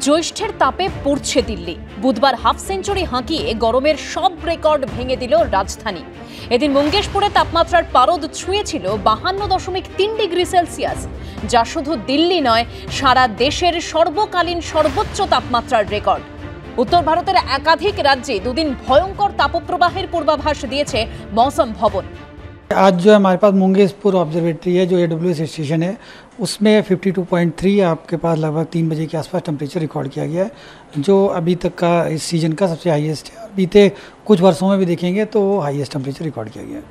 জ্যৈষ্ঠের তাপে পড়ছে দিল্লি। বুধবার হাফ সেঞ্চুরি হাঁকিয়ে গরমের সব রেকর্ড ভেঙে দিল রাজধানী। এদিন মঙ্গেশপুরে তাপমাত্রার পারদ ছুঁয়েছিল 52.3 ডিগ্রি সেলসিয়াস, যা শুধু দিল্লি নয়, সারা দেশের সর্বকালীন সর্বোচ্চ তাপমাত্রার রেকর্ড। উত্তর ভারতের একাধিক রাজ্যে দুদিন ভয়ঙ্কর তাপপ্রবাহের পূর্বাভাস দিয়েছে মৌসম ভবন। आज जो है हमारे पास मुंगेशपुर ऑब्जर्वेटरी है, जो AWS स्टेशन है, उसमें 52.3 आपके पास लगभग 3 बजे के आसपास टेम्परेचर रिकॉर्ड किया गया है, जो अभी तक का इस सीजन का सबसे हाईएस्ट है। बीते कुछ वर्षों में भी देखेंगे तो हाईएस्ट टेम्परेचर रिकॉर्ड किया गया है।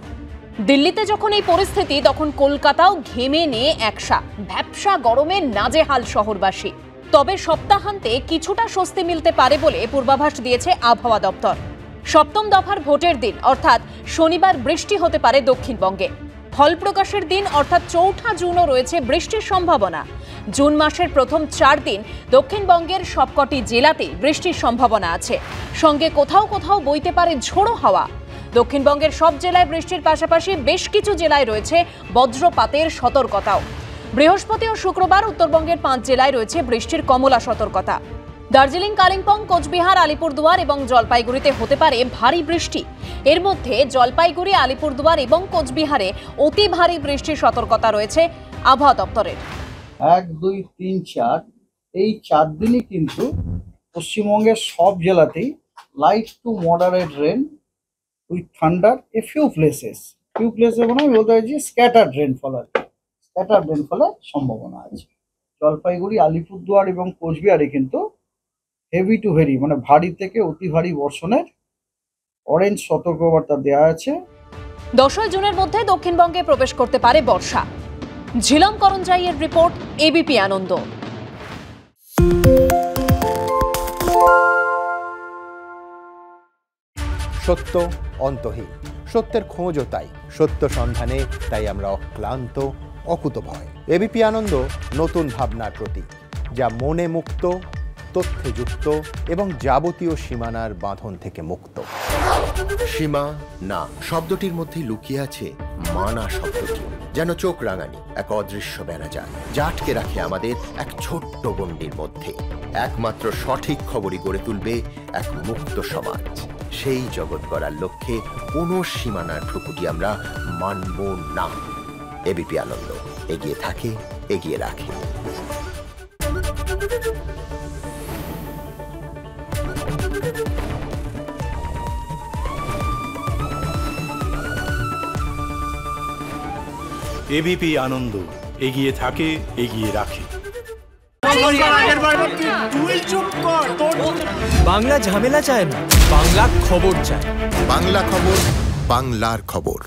দিল্লিতে যখন এই পরিস্থিতি, তখন কলকাতাও ঘেমে নিয়ে একসা। ভ্যাপসা গরমে নাজেহাল শহরবাসী। তবে সপ্তাহান্তে কিছুটা স্বস্তি মিলতে পারে বলে পূর্বাভাস দিয়েছে আবহাওয়া দপ্তর। সপ্তম দফার ভোটের দিন অর্থাৎ শনিবার বৃষ্টি হতে পারে দক্ষিণবঙ্গে। ফল প্রকাশের দিন অর্থাৎ 4 জুনও রয়েছে বৃষ্টির সম্ভাবনা। জুন মাসের প্রথম 4 দিন দক্ষিণবঙ্গের সবকটি জেলাতেই বৃষ্টির সম্ভাবনা আছে। সঙ্গে কোথাও কোথাও বইতে পারে ঝোড়ো হাওয়া। দক্ষিণবঙ্গের সব জেলায় বৃষ্টির পাশাপাশি বেশ কিছু জেলায় রয়েছে বজ্রপাতের সতর্কতাও। বৃহস্পতি ও শুক্রবার উত্তরবঙ্গের 5 জেলায় রয়েছে বৃষ্টির কমলা সতর্কতা। দার্জিলিং, কালিম্পং, কোচবিহার, আলিপুরদুয়ার এবং জলপাইগুড়িতে হতে পারে ভারী বৃষ্টি। এর মধ্যে জলপাইগুড়ি, আলিপুরদুয়ার এবং কোচবিহারে অতি ভারী বৃষ্টির সতর্কতা রয়েছে আবহাওয়া দপ্তরের। 1, 2, 3, 4 এই 4 দিনই কিন্তু পশ্চিমবঙ্গের সব জেলাতেই light to moderate rain with thunder a few places মানে আমি বলতে চাইছি স্ক্যাটার্ড রেনফলের সম্ভাবনা আছে। জলপাইগুড়ি, আলিপুরদুয়ার এবং কোচবিহারে কিন্তু হেভি টু ভেরি মানে ভারী থেকে অতি ভারী বর্ষণের অরেঞ্জ সতর্কবার্তা দেওয়া আছে। 10 জুনের মধ্যে দক্ষিণবঙ্গে প্রবেশ করতে পারে বর্ষা। ঝিলম করঞ্জাইয়ের রিপোর্ট, এবিপি আনন্দ। সত্য অন্তহীন, সত্যের খোঁজও তাই, সত্য সন্ধানে তাই আমরা অক্লান্ত, অকুতভয়। এবিপি আনন্দ নতুন ভাবনার প্রতীক, যা মনে মুক্ত, তথ্যে যুক্ত এবং যাবতীয় সীমানার বাঁধন থেকে মুক্ত। সীমা না শব্দটির মধ্যেই লুকিয়ে আছে মানা শব্দটি, যেন চোখ রাঙানি এক অদৃশ্য বেড়াজাল, যা আটকে রাখে আমাদের এক ছোট্ট গণ্ডির মধ্যে। একমাত্র সঠিক খবরই গড়ে তুলবে এক মুক্ত সমাজ। সেই জগৎ গড়ার লক্ষ্যে কোনো সীমানার ঠুকুটি আমরা মানব না। এবিপি আনন্দ এগিয়ে থাকে, এগিয়ে রাখে। এবিপি আনন্দ এগিয়ে থাকে, এগিয়ে রাখে। বাংলা ঝামেলা চায় না, বাংলা খবর চায়। বাংলা খবর, বাংলার খবর।